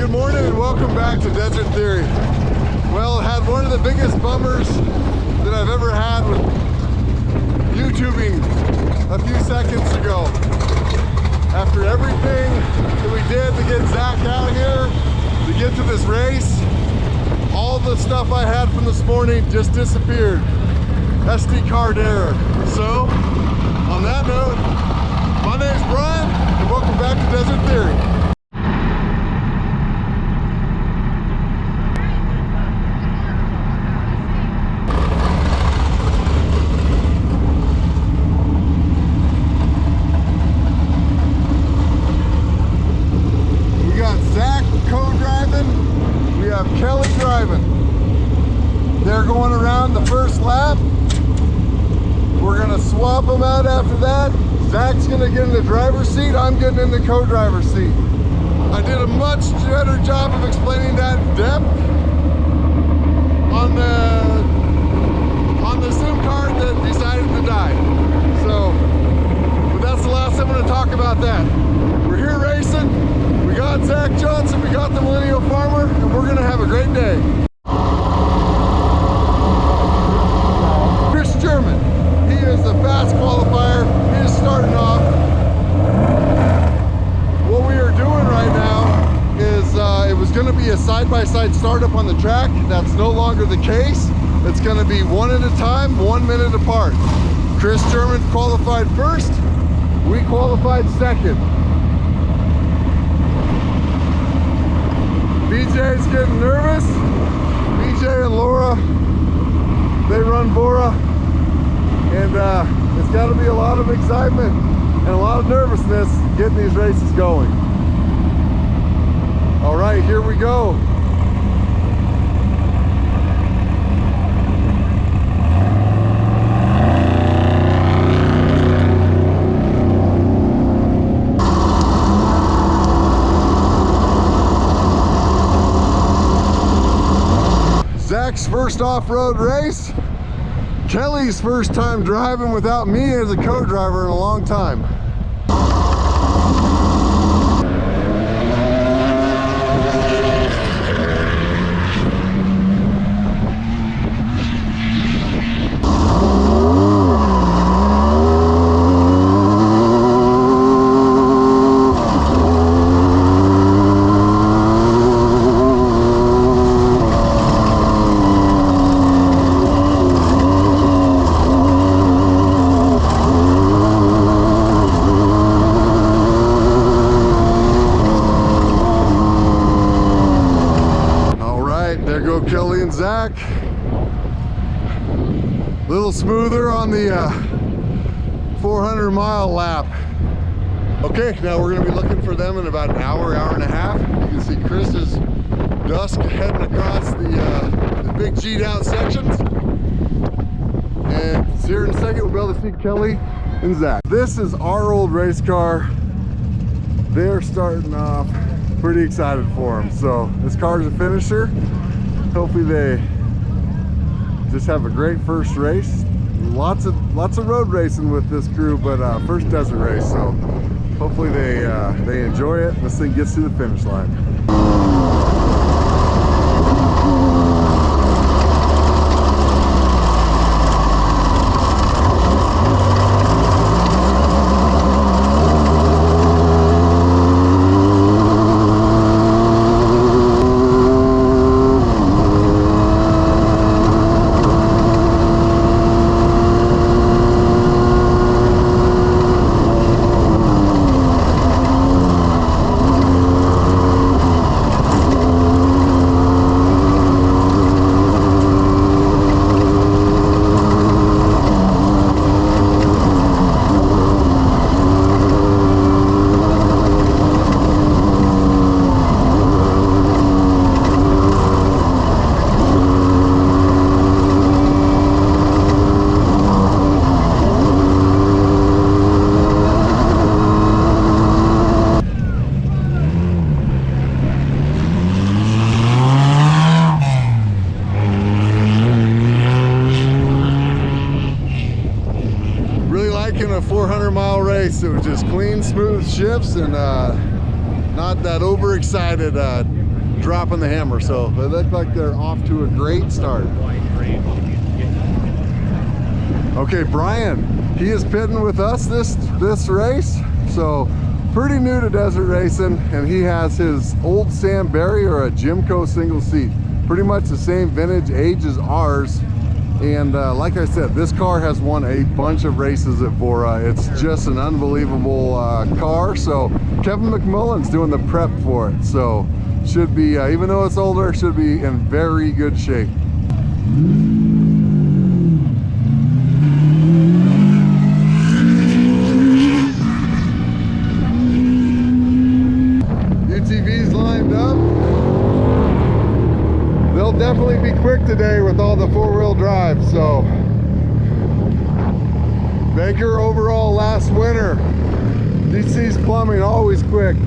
good morning and welcome back to Desert Theory. Well, I had one of the biggest bummers that I've ever had with YouTubing a few seconds ago. After everything that we did to get Zach out here, to get to this race, all the stuff I had from this morning just disappeared. SD card error. So, on that note, my name's Brian and welcome back to Desert Theory. Kelly driving. They're going around the first lap. We're gonna swap them out after that. Zach's gonna get in the driver's seat. I'm getting in the co-driver's seat. I did a much better job of explaining that in depth on the SIM card that decided to die. So, but that's the last I'm gonna talk about that. We're here racing. We got Zach Johnson, we got the Millennial Farmer, and we're gonna have a great day. Chris German, he is the fast qualifier. He is starting off. What we are doing right now is, it was gonna be a side-by-side startup on the track. That's no longer the case. It's gonna be one at a time, 1 minute apart. Chris German qualified first, we qualified second. BJ's getting nervous. BJ and Laura, they run VORRA, and it's got to be a lot of excitement and a lot of nervousness getting these races going. All right, here we go. Zach's first off-road race. Kelly's first time driving without me as a co-driver in a long time. Kelly and Zach, a little smoother on the 400-mile lap. Okay, now we're going to be looking for them in about an hour and a half. You can see Chris's dusk heading across the big G-down sections. And here in a second, we'll be able to see Kelly and Zach. This is our old race car. They're starting off. Pretty excited for them. So this car is a finisher. Hopefully they just have a great first race. Lots of road racing with this crew, but first desert race. So hopefully they enjoy it. This thing gets to the finish line. liking a 400-mile race. It was just clean, smooth shifts, and not that overexcited dropping the hammer. So they look like they're off to a great start. Okay, Brian, he is pitting with us this race. So pretty new to desert racing, and he has his old Sam Barry or a Jimco single seat. Pretty much the same vintage age as ours. And like I said, this car has won a bunch of races at VORRA. It's just an unbelievable car. So Kevin McMullen's doing the prep for it. So should be, even though it's older, should be in very good shape. UTVs lined up. They'll definitely be quick today with all the four-wheel drive. So Baker overall last winner. DC's Plumbing always quick.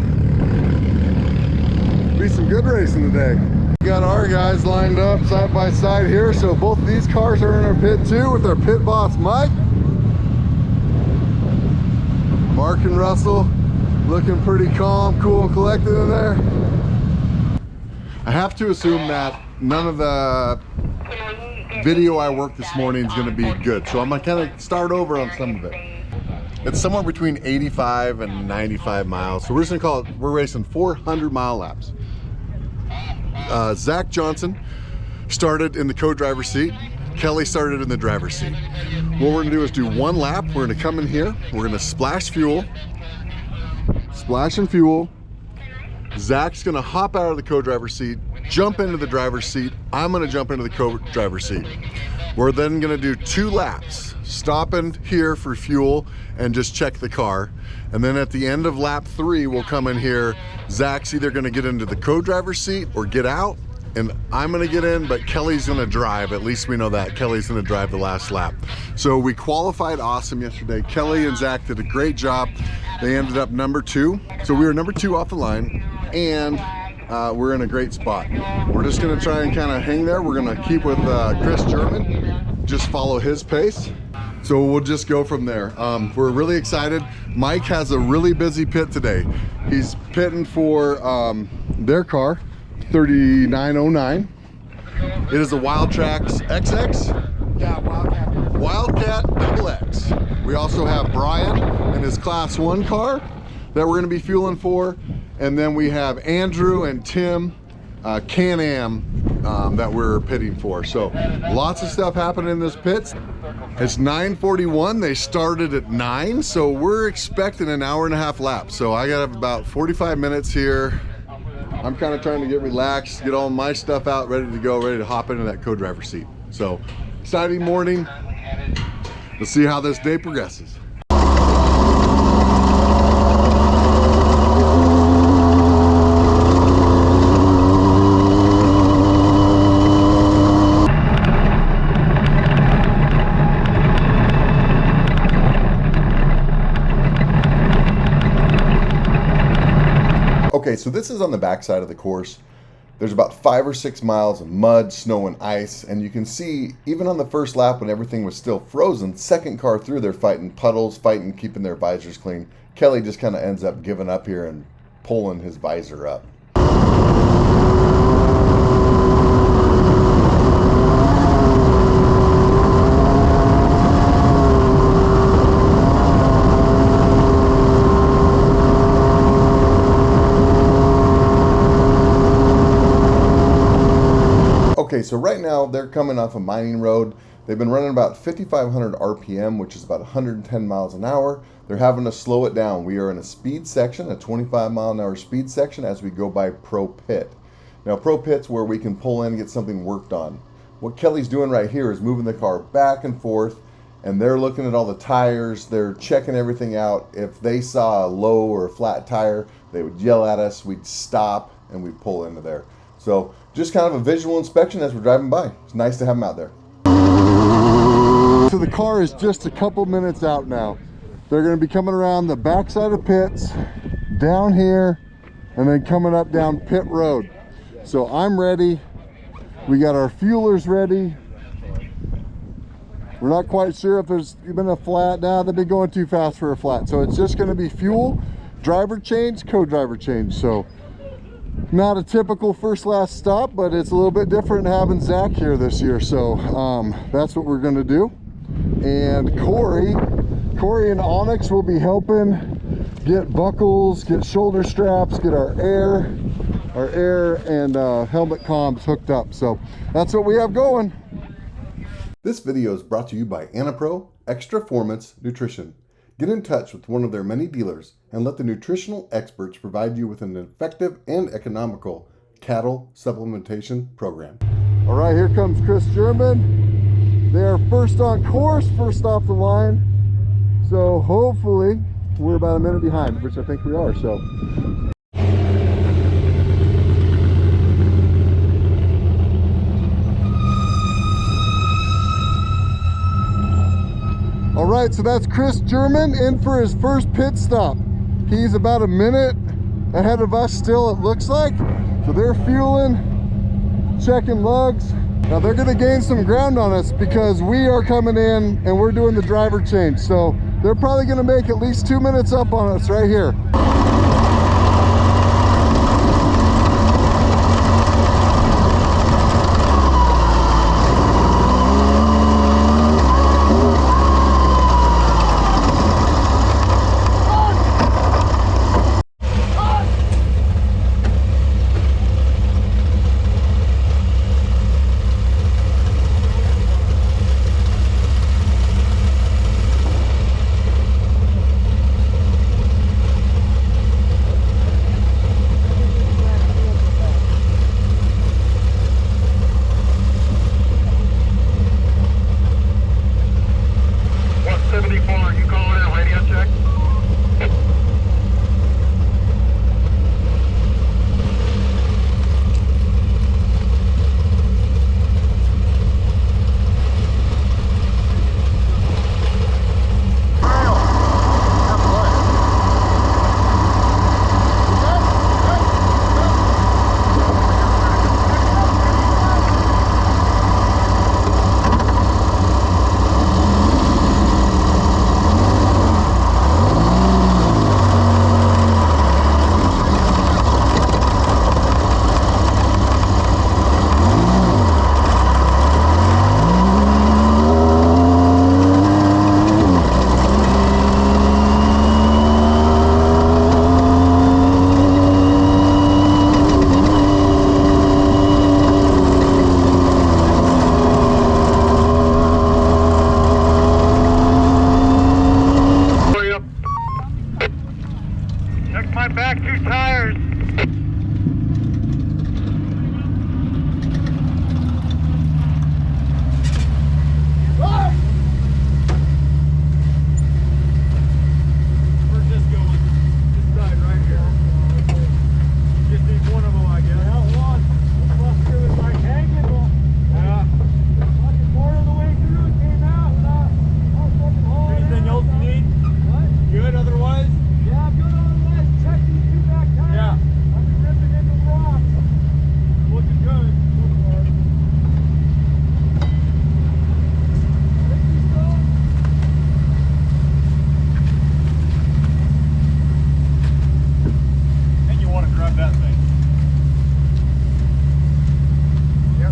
Be some good racing today. We got our guys lined up side by side here. So both of these cars are in our pit too with our pit boss Mike. Mark and Russell looking pretty calm, cool, and collected in there. I have to assume that none of the video I worked this morning is going to be good, so I'm going to kind of start over on some of it. It's somewhere between 85 and 95 miles, so we're just going to call it, we're racing 400-mile laps. Zach Johnson started in the co-driver seat. Kelly started in the driver's seat. What we're going to do is do one lap. We're going to come in here, we're going to splash fuel, splash and fuel. Zach's going to hop out of the co-driver seat, jump into the driver's seat. I'm going to jump into the co-driver seat. We're then going to do 2 laps, stopping here for fuel and just check the car. And then at the end of lap 3, we'll come in here. Zach's either going to get into the co-driver seat or get out, and I'm going to get in, but Kelly's going to drive. At least we know that Kelly's going to drive the last lap. So we qualified awesome yesterday. Kelly and Zach did a great job. They ended up number 2. So we were number 2 off the line, and we're in a great spot. We're just going to try and kind of hang there. We're going to keep with Chris German, just follow his pace. So we'll just go from there. We're really excited. Mike has a really busy pit today. He's pitting for their car, 3909. It is a Wild Tracks XX. Yeah, Wildcat XX. We also have Brian and his Class 1 car that we're going to be fueling for. And then we have Andrew and Tim Can-Am that we're pitting for. So lots of stuff happening in this pit. It's 9:41. They started at 9, so we're expecting an hour-and-a-half lap. So I got about 45 minutes here. I'm kind of trying to get relaxed, get all my stuff out, ready to go, ready to hop into that co-driver seat. So exciting morning. Let's see how this day progresses. Okay, so this is on the backside of the course. There's about 5 or 6 miles of mud, snow, and ice, and you can see even on the first lap when everything was still frozen, second car through, they're fighting puddles, fighting keeping their visors clean. Kelly just kind of ends up giving up here and pulling his visor up. Okay, so right now they're coming off a mining road. They've been running about 5,500 RPM, which is about 110 miles an hour. They're having to slow it down. We are in a speed section, a 25 mile an hour speed section as we go by Pro Pit. Now Pro Pit's where we can pull in and get something worked on. What Kelly's doing right here is moving the car back and forth, and they're looking at all the tires. They're checking everything out. If they saw a low or a flat tire, they would yell at us. We'd stop and we'd pull into there. So just kind of a visual inspection as we're driving by. It's nice to have them out there. So the car is just a couple minutes out now. They're going to be coming around the backside of pits, down here, and then coming up down pit road. So I'm ready. We got our fuelers ready. We're not quite sure if there's even a flat. Now they've been going too fast for a flat. So it's just going to be fuel driver change, co-driver change. So not a typical first last stop, but it's a little bit different having Zach here this year. So that's what we're gonna do. And Corey and Onyx will be helping get buckles, get shoulder straps, get our air and helmet comms hooked up. So that's what we have going. This video is brought to you by Anapro Extraformance Nutrition. Get in touch with one of their many dealers and let the nutritional experts provide you with an effective and economical cattle supplementation program. All right, here comes Chris German. They are first on course, first off the line. So hopefully we're about a minute behind, which I think we are. So. All right, so that's Chris German in for his first pit stop. He's about a minute ahead of us still, it looks like. So they're fueling, checking lugs. Now they're gonna gain some ground on us because we are coming in and we're doing the driver change. So they're probably gonna make at least 2 minutes up on us right here.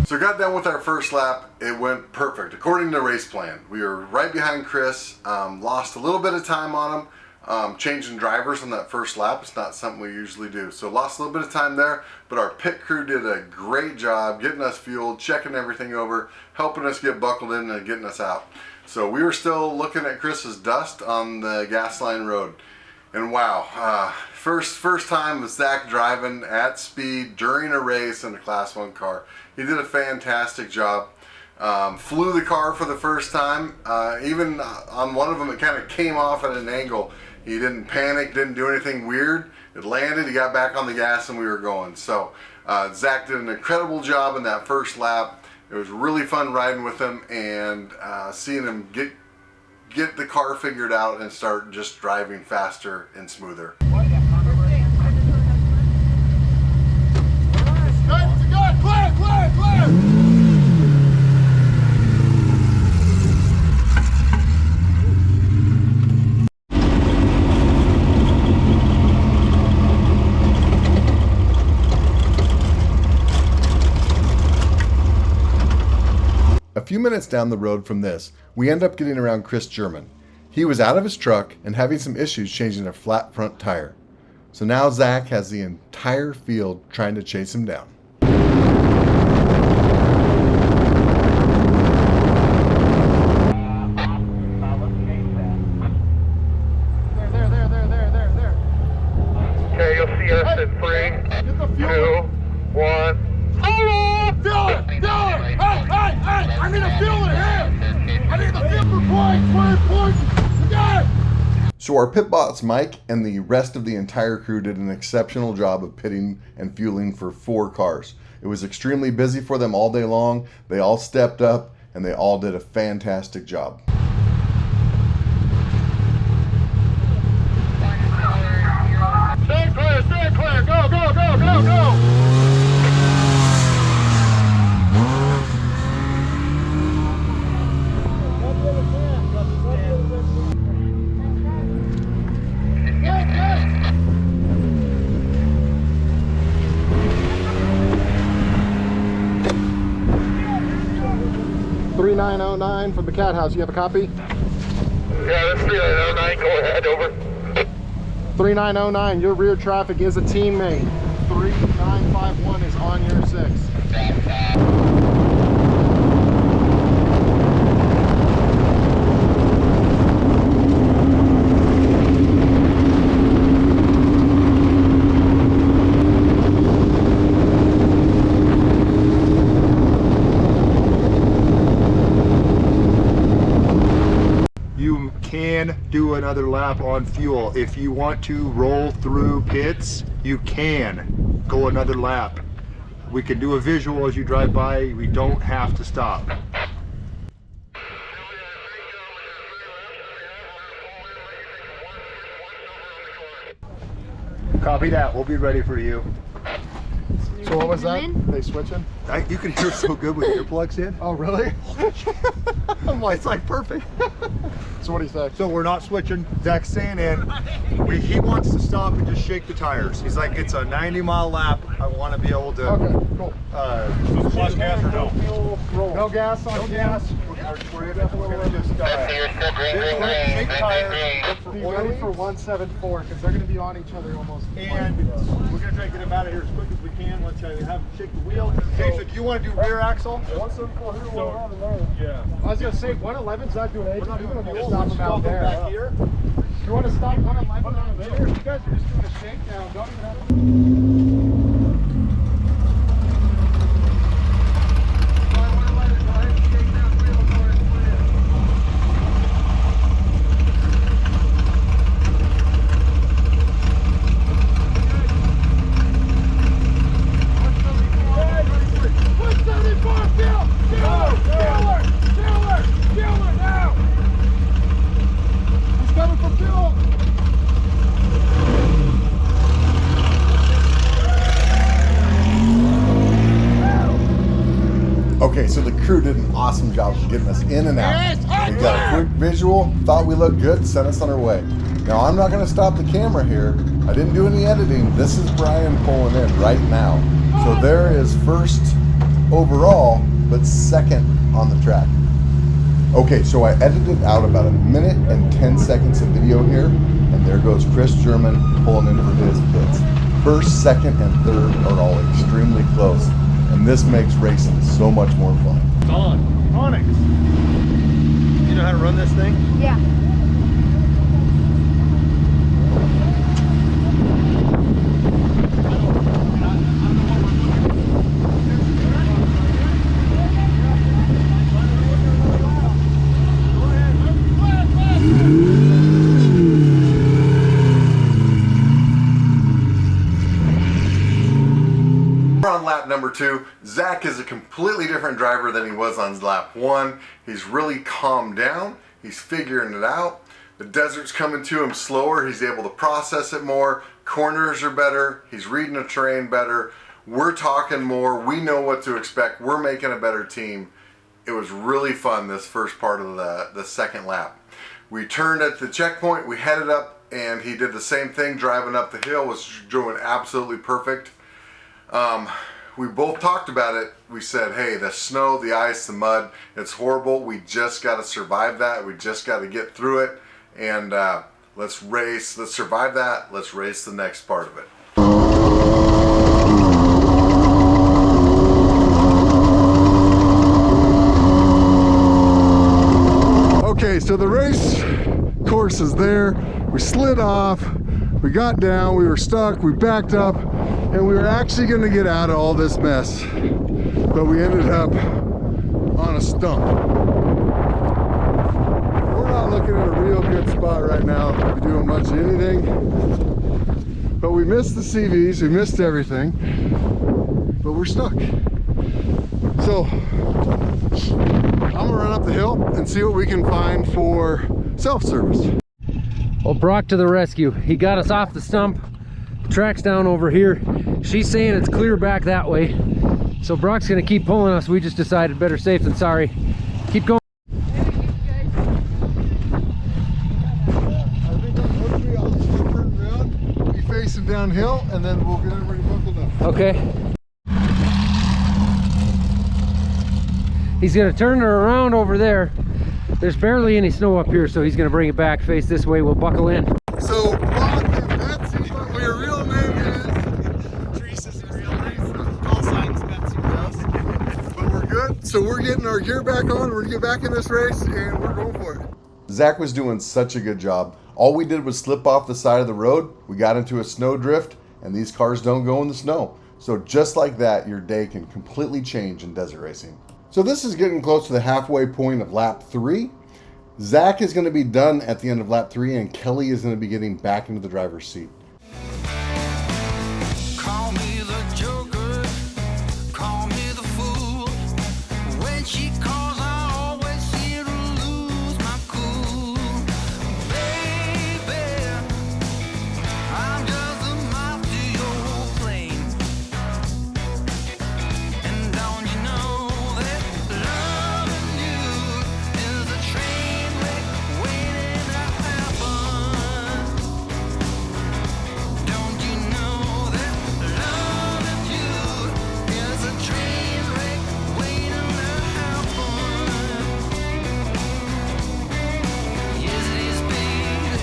So we got done with our first lap. It went perfect according to race plan. We were right behind Chris, lost a little bit of time on him, changing drivers on that first lap. It's not something we usually do. So lost a little bit of time there, but our pit crew did a great job getting us fueled, checking everything over, helping us get buckled in and getting us out. So we were still looking at Chris's dust on the gas line road. And wow, first time with Zach driving at speed during a race in a Class 1 car. He did a fantastic job. Flew the car for the first time. Even on one of them, it kind of came off at an angle. He didn't panic, didn't do anything weird. It landed, he got back on the gas, and we were going. So Zach did an incredible job in that first lap. It was really fun riding with him and seeing him get the car figured out and start just driving faster and smoother. few minutes down the road from this, we end up getting around Chris German. He was out of his truck and having some issues changing a flat front tire. So now Zach has the entire field trying to chase him down. Okay, you'll see us in 3, 2, 1. Fill it! Hey! I need to fill it here! I need to fill for points! Yeah! So our pit boss Mike and the rest of the entire crew did an exceptional job of pitting and fueling for 4 cars. It was extremely busy for them all day long. They all stepped up and they all did a fantastic job. Stay clear, go! 3909 from the Cat House. You have a copy? Yeah, that's 3909. Go ahead, over. 3909, your rear traffic is a teammate. 3951 is on your 6. You can do another lap on fuel. If you want to roll through pits, you can go another lap. We can do a visual as you drive by. We don't have to stop. Copy that. We'll be ready for you. So what was that? They switching? You can hear so good with earplugs in. Oh, really? I'm like, it's like perfect. So what do you say? So we're not switching. Zach's saying he wants to stop and just shake the tires. He's like, it's a 90-mile lap. I want to be able to. Okay, cool. So flush gas or no? No gas on No gas. We're gonna just shake tires. Look Be for ready oil. for 174 because they're going to be on each other almost. And we're gonna try to get him out of here as quick as we can. Let's have him shake the wheel. Jason, do you want to do rear axle? 174, yeah. I was going to say 111's not doing anything. You're going to stop him out there. Back here. You want to stop 111 on there? You guys are just doing a shakedown. Don't even have to. Okay, so the crew did an awesome job of getting us in and out. We got a quick visual, thought we looked good, sent us on our way. Now, I'm not going to stop the camera here. I didn't do any editing. This is Brian pulling in right now. So there is first overall, but second on the track. Okay, so I edited out about 1 minute and 10 seconds of video here, and there goes Chris German pulling in for his pits. First, second, and third are all extremely close, and this makes racing so much more fun. It's on. Onyx. You know how to run this thing? Yeah. On lap number 2, Zach is a completely different driver than he was on lap 1. He's really calmed down. He's figuring it out. The desert's coming to him slower. He's able to process it more. Corners are better. He's reading the terrain better. We're talking more. We know what to expect. We're making a better team. It was really fun this first part of the second lap. We turned at the checkpoint. We headed up and he did the same thing driving up the hill. Was doing absolutely perfect. we both talked about it. We said, hey, the snow, the ice, the mud, it's horrible. We just got to survive that. We just got to get through it. And let's race. Let's survive that. Let's race the next part of it. Okay, so the race course is there. We slid off, we got down, we were stuck, we backed up, and we were actually gonna get out of all this mess. But we ended up on a stump. We're not looking at a real good spot right now to be doing much of anything. But we missed the CVs, we missed everything, but we're stuck. So, I'm gonna run up the hill and see what we can find for self-service. Well, Brock to the rescue. He got us off the stump. The track's down over here. She's saying it's clear back that way. So Brock's gonna keep pulling us. We just decided better safe than sorry. Keep going. I think I'll just turn around, be facing downhill, and then we'll get everybody buckled up. Okay. He's gonna turn her around over there. There's barely any snow up here, so he's gonna bring it back, face this way, we'll buckle in. So, Brock and Betsy, what your real name is? Teresa's a real name. Call signs Betsy Rose. But we're good. So we're getting our gear back on, we're gonna get back in this race, and we're going for it. Zach was doing such a good job. All we did was slip off the side of the road, we got into a snowdrift, and these cars don't go in the snow. So just like that, your day can completely change in desert racing. So this is getting close to the halfway point of lap 3. Zach is going to be done at the end of lap 3, and Kelly is going to be getting back into the driver's seat. Call me the joker, call me the fool. When she calls, I always seem to lose my cool. Baby, I'm just a moth to your plane. And don't you know that loving you is a train wreck waiting to happen? Don't you know that loving you is a train wreck waiting to happen? Yes, it is, baby.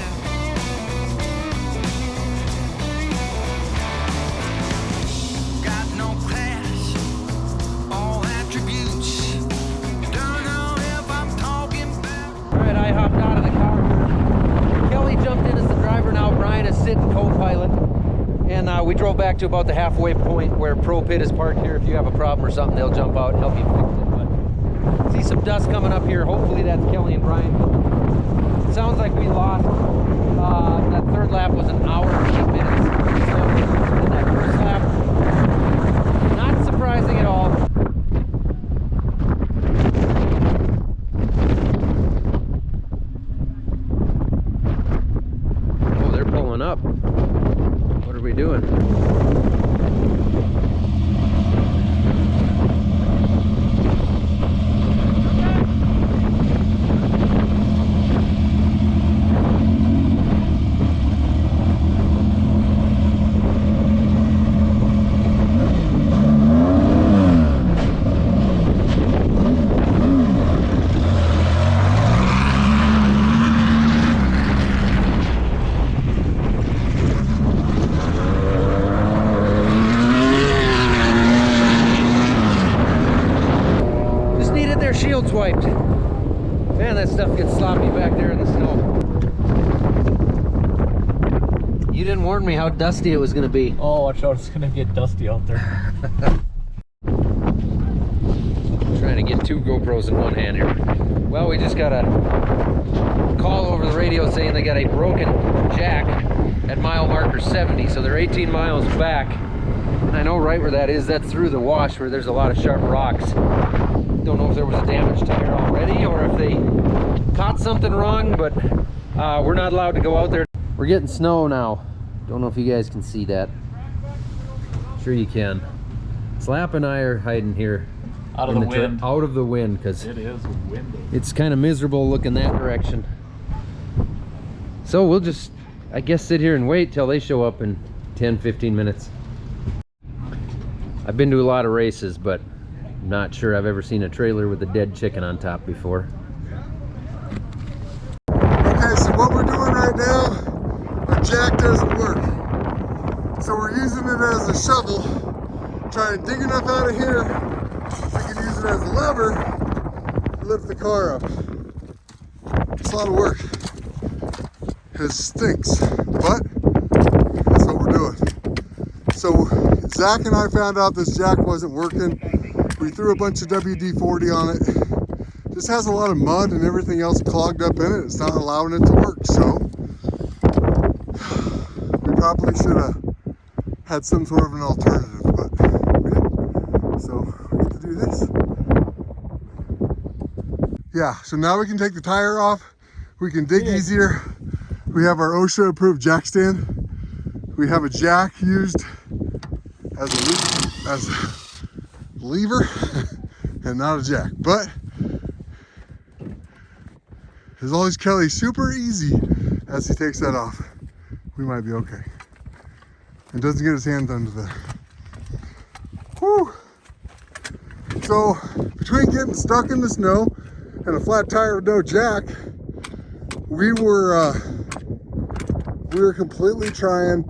Got no class, all attributes. Don't know if I'm talking about. All right, I hopped out of the car. Kelly jumped in as the driver now. Brian is sitting co-pilot. And we drove back to about the halfway point where Pro Pit is parked here. If you have a problem or something, they'll jump out and help you fix it. But see some dust coming up here. Hopefully that's Kelly and Brian. It sounds like we lost. That third lap was an hour and 8 minutes. So in that first lap, not surprising at all. Oh, they're pulling up. What are we doing? Shields wiped. Man, that stuff gets sloppy back there in the snow. You didn't warn me how dusty it was going to be. Oh, watch out, it's gonna get dusty out there. Trying to get 2 GoPros in one hand here. Well, we just got a call over the radio saying they got a broken jack at mile marker 70, so they're 18 miles back. I know right where that is. That's through the wash where there's a lot of sharp rocks. Don't know if there was a damaged tire already or if they caught something wrong, but we're not allowed to go out there. We're getting snow now. Don't know if you guys can see that. Sure you can. Slap and I are hiding here. Out of the wind. Out of the wind, because It is windy. it's kind of miserable looking that direction. So we'll just, I guess, sit here and wait till they show up in 10-15 minutes. I've been to a lot of races, but I'm not sure I've ever seen a trailer with a dead chicken on top before. Okay, so what we're doing right now, our jack doesn't work. So we're using it as a shovel, trying to dig enough out of here so we can use it as a lever to lift the car up. It's a lot of work. It stinks, but that's what we're doing. So Zach and I found out this jack wasn't working. We threw a bunch of WD-40 on it. Just has a lot of mud and everything else clogged up in it. It's not allowing it to work, so we probably should have had some sort of an alternative, but we didn't. So we get to do this. Yeah, so now we can take the tire off. We can dig easier. We have our OSHA approved jack stand. We have a jack used as a lever and not a jack, but as long as Kelly's super easy as he takes that off, we might be okay. And doesn't get his hands under there. Whew. So between getting stuck in the snow and a flat tire with no jack, we were completely trying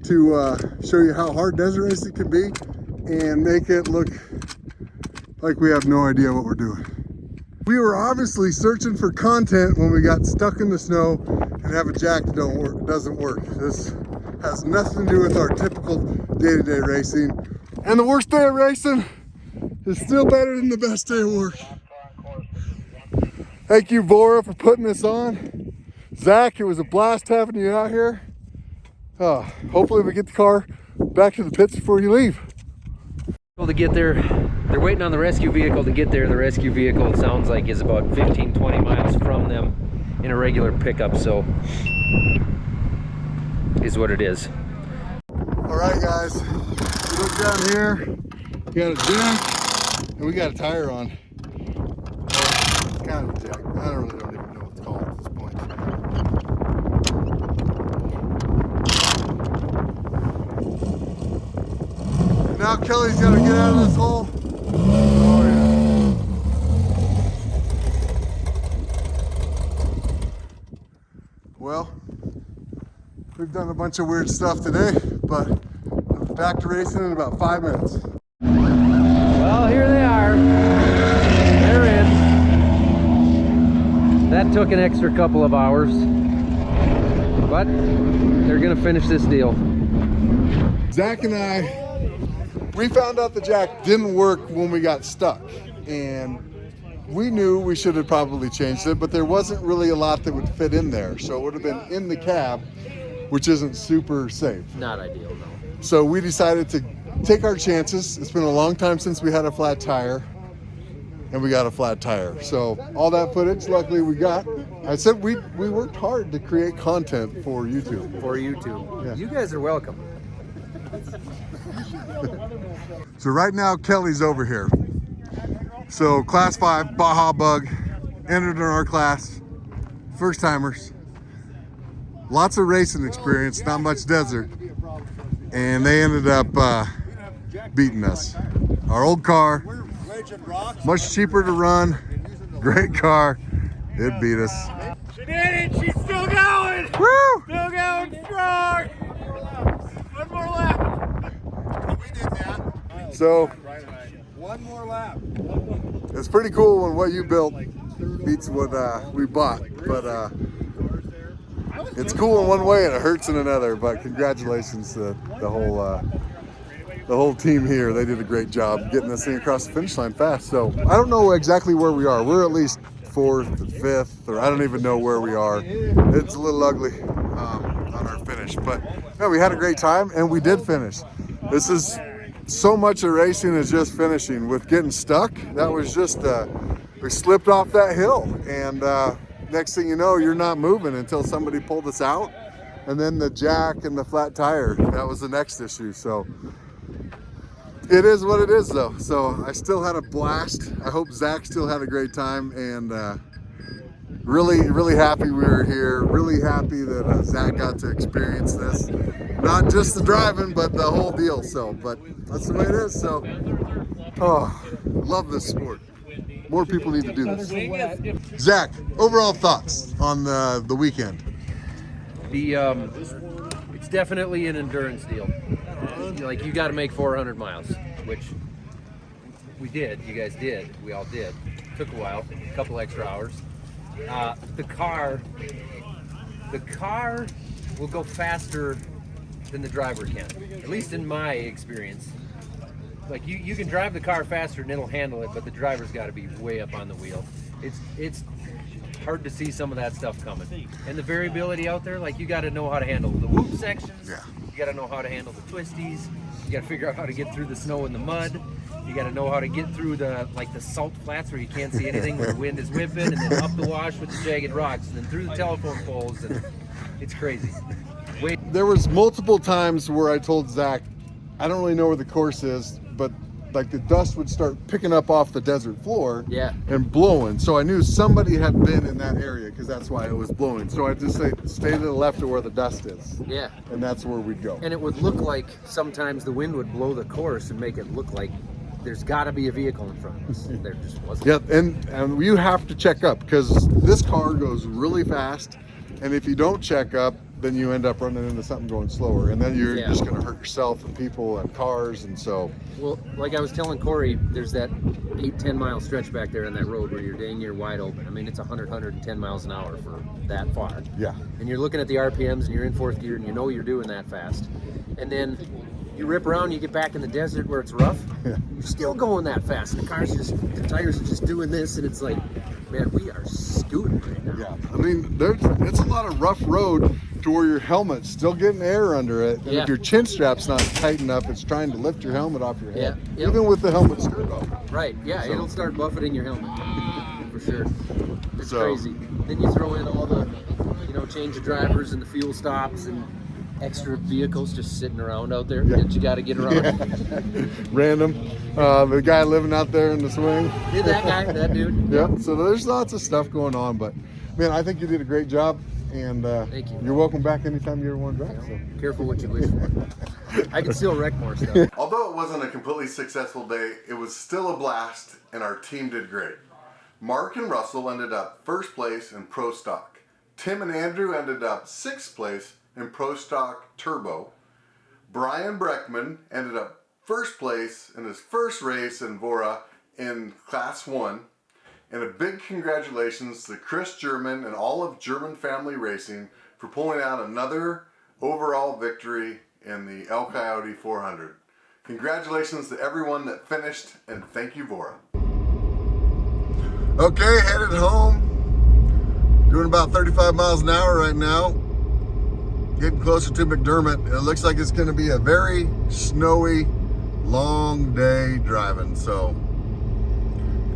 to show you how hard desert racing can be and make it look like we have no idea what we're doing. We were obviously searching for content when we got stuck in the snow and have a jack that doesn't work. This has nothing to do with our typical day-to-day racing. And the worst day of racing is still better than the best day of work. Thank you, VORRA, for putting this on. Zach, it was a blast having you out here. Hopefully we get the car back to the pits before you leave. To get there, they're waiting on the rescue vehicle to get there. The rescue vehicle, it sounds like, is about 15-20 miles from them in a regular pickup, so is what it is. All right, guys, we look down here, we got a jack and we got a tire on. It's kind of a jack. I don't even know what it's called at this point. Now Kelly's got to get out of this hole. Oh yeah. Well, we've done a bunch of weird stuff today, but we'll be back to racing in about 5 minutes. Well, here they are. They're in. That took an extra couple of hours, but they're gonna finish this deal. Zach and I, we found out the jack didn't work when we got stuck, and we knew we should have probably changed it, but there wasn't really a lot that would fit in there, so it would have been in the cab, which isn't super safe. Not ideal, no. So we decided to take our chances. It's been a long time since we had a flat tire, and we got a flat tire. So all that footage, luckily we got. I said we worked hard to create content for YouTube. For YouTube. Yeah. You guys are welcome. So right now Kelly's over here. So class 5 Baja Bug entered in our class, first timers, lots of racing experience, not much desert, and they ended up beating us. Our old car, much cheaper to run, great car, it beat us. She did it! She's still going! Woo! Still going strong! One more lap! We did that. So One more lap. it's pretty cool when what you built beats what we bought, but it's cool in one way and it hurts in another. But congratulations to the whole team here. They did a great job getting this thing across the finish line fast. So I don't know exactly where we are. We're at least 4th, 5th, or I don't even know where we are. It's a little ugly on our finish, but no, we had a great time and we did finish. This is so much of racing is just finishing. With getting stuck, that was just we slipped off that hill, and next thing you know, you're not moving until somebody pulled us out, and then the jack and the flat tire, that was the next issue. So it is what it is though. So I still had a blast. I hope Zach still had a great time, and really happy we were here. Really happy that Zach got to experience this. Not just the driving, but the whole deal. So, but that's the way it is. So, oh, love this sport. More people need to do this. Zach, overall thoughts on the weekend? It's definitely an endurance deal. Like, you got to make 400 miles, which we did. You guys did. We all did. Took a while, a couple extra hours. The car will go faster than the driver can, at least in my experience. Like, you can drive the car faster and it'll handle it, but the driver's got to be way up on the wheel. It's hard to see some of that stuff coming. And the variability out there, like, you got to know how to handle the whoop sections. Yeah. You got to know how to handle the twisties. You got to figure out how to get through the snow and the mud. You got to know how to get through the salt flats where you can't see anything when the wind is whipping, and then up the wash with the jagged rocks, and then through the telephone poles, and it's crazy. There was multiple times where I told Zach, I don't really know where the course is, but like the dust would start picking up off the desert floor and blowing. So I knew somebody had been in that area because that's why it was blowing. So I just say, stay to the left of where the dust is. Yeah. And that's where we'd go. And it would look like sometimes the wind would blow the course and make it look like there's got to be a vehicle in front of us. There just wasn't. Yep, and you have to check up because this car goes really fast, and if you don't check up, then you end up running into something going slower, and then you're just going to hurt yourself and people and cars, and so. Well, like I was telling Corey, there's that 8-10 mile stretch back there on that road where you're dang near wide open. I mean, it's 110 miles an hour for that far. Yeah. And you're looking at the RPMs and you're in fourth gear and you know you're doing that fast. And then you rip around, you get back in the desert where it's rough, you're still going that fast. And the tires are just doing this, and it's like, man, we are scooting right now. Yeah, I mean, it's a lot of rough road to where your helmet's still getting air under it. And if your chin strap's not tight enough, it's trying to lift your helmet off your head. Yeah. Even with the helmet skirt off. Right, yeah, so it'll start buffeting your helmet, for sure. It's crazy. Then you throw in all the, change of drivers and the fuel stops and extra vehicles just sitting around out there that you got to get around. Random. The guy living out there in the swing. Yeah, that guy, that dude. Yeah, so there's lots of stuff going on, but man, I think you did a great job, and thank you. You're welcome back anytime you ever want to drive. So. Careful what you wish for. I can still wreck more stuff. Although it wasn't a completely successful day, it was still a blast, and our team did great. Mark and Russell ended up first place in Pro Stock. Tim and Andrew ended up 6th place in Pro Stock Turbo. Brian Breckman ended up first place in his first race in VORRA in Class 1. And a big congratulations to Chris German and all of German Family Racing for pulling out another overall victory in the El Coyote 400. Congratulations to everyone that finished, and thank you, VORRA. Okay, headed home. Doing about 35 miles an hour right now. Getting closer to McDermott. It looks like it's going to be a very snowy, long day driving. So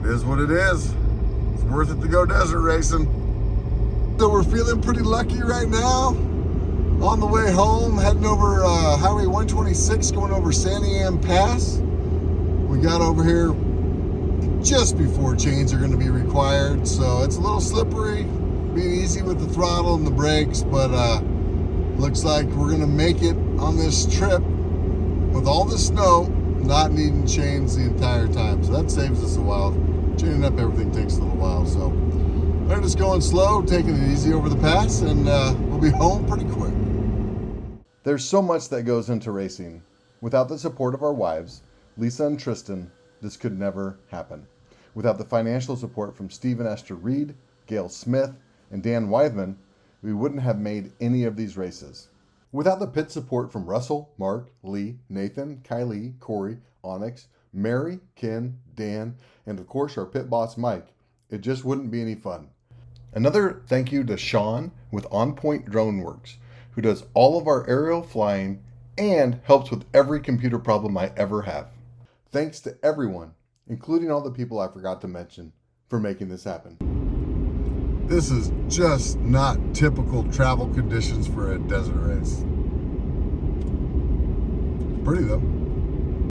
it is what it is. It's worth it to go desert racing. So we're feeling pretty lucky right now. On the way home, heading over Highway 126, going over Sandy Am Pass. We got over here just before chains are going to be required. So it's a little slippery, being easy with the throttle and the brakes, but looks like we're going to make it on this trip with all the snow, not needing chains the entire time. So that saves us a while. Chaining up everything takes a little while. So we're just going slow, taking it easy over the pass, and we'll be home pretty quick. There's so much that goes into racing. Without the support of our wives, Lisa and Tristan, this could never happen. Without the financial support from Steve and Esther Reed, Gail Smith, and Dan Weidman, we wouldn't have made any of these races. Without the pit support from Russell, Mark, Lee, Nathan, Kylie, Corey, Onyx, Mary, Ken, Dan, and of course our pit boss Mike, it just wouldn't be any fun. Another thank you to Sean with On Point Drone Works, who does all of our aerial flying and helps with every computer problem I ever have. Thanks to everyone, including all the people I forgot to mention, for making this happen. This is just not typical travel conditions for a desert race. Pretty though.